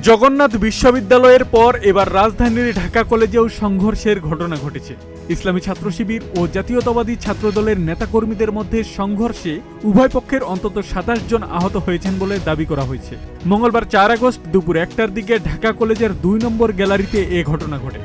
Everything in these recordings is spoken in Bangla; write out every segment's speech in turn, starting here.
জগন্নাথ বিশ্ববিদ্যালয়ের পর এবার রাজধানীর ঢাকা কলেজেও সংঘর্ষের ঘটনা ঘটেছে। ইসলামী ছাত্র শিবির ও জাতীয়তাবাদী ছাত্রদলের নেতাকর্মীদের মধ্যে সংঘর্ষে উভয় পক্ষের অন্তত ২৭ জন আহত হয়েছেন বলে দাবি করা হয়েছে। মঙ্গলবার ৪ আগস্ট দুপুর ১টার দিকে ঢাকা কলেজের ২ নম্বর গ্যালারিতে এ ঘটনা ঘটে।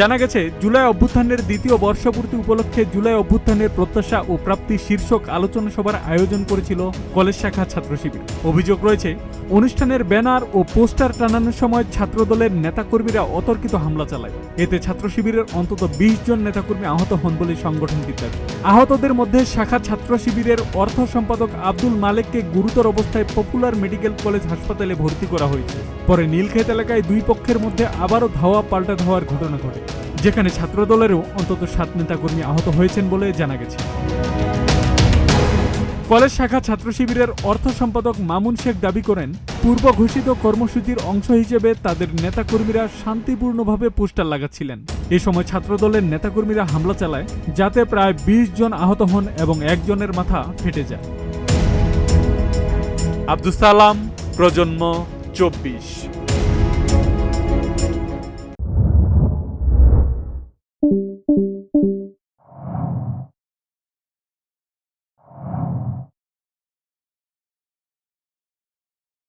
জানা গেছে, জুলাই অভ্যুত্থানের দ্বিতীয় বর্ষপূর্তি উপলক্ষে জুলাই অভ্যুত্থানের প্রত্যাশা ও প্রাপ্তি শীর্ষক আলোচনা সভার আয়োজন করেছিল কলেজ শাখা ছাত্র শিবির। অভিযোগ রয়েছে, অনুষ্ঠানের ব্যানার ও পোস্টার টানানোর সময় ছাত্রদলের নেতাকর্মীরা অতর্কিত হামলা চালায়। এতে ছাত্র শিবিরের অন্তত ২০ জন নেতাকর্মী আহত হন বলে সংগঠনটির দাবি। আহতদের মধ্যে শাখা ছাত্র শিবিরের অর্থ সম্পাদক আব্দুল মালেককে গুরুতর অবস্থায় পপুলার মেডিকেল কলেজ হাসপাতালে ভর্তি করা হয়েছে। পরে নীলক্ষেত এলাকায় দুই পক্ষের মধ্যে আবারও ধাওয়া পাল্টা ধাওয়ার ঘটনা ঘটে, যেখানে ছাত্রদলেরও অন্তত ৭ নেতাকর্মী আহত হয়েছেন বলে জানা গেছে। কলেজ শাখা ছাত্র শিবিরের অর্থ সম্পাদক মামুন শেখ দাবি করেন, পূর্ব ঘোষিত কর্মসূচির অংশ হিসেবে তাদের নেতাকর্মীরা শান্তিপূর্ণভাবে পোস্টার লাগাচ্ছিলেন। এ সময় ছাত্রদলের নেতাকর্মীরা হামলা চালায়, যাতে প্রায় ২০ জন আহত হন এবং একজনের মাথা ফেটে যায়। আব্দুস সালাম, প্রজন্ম ২৪।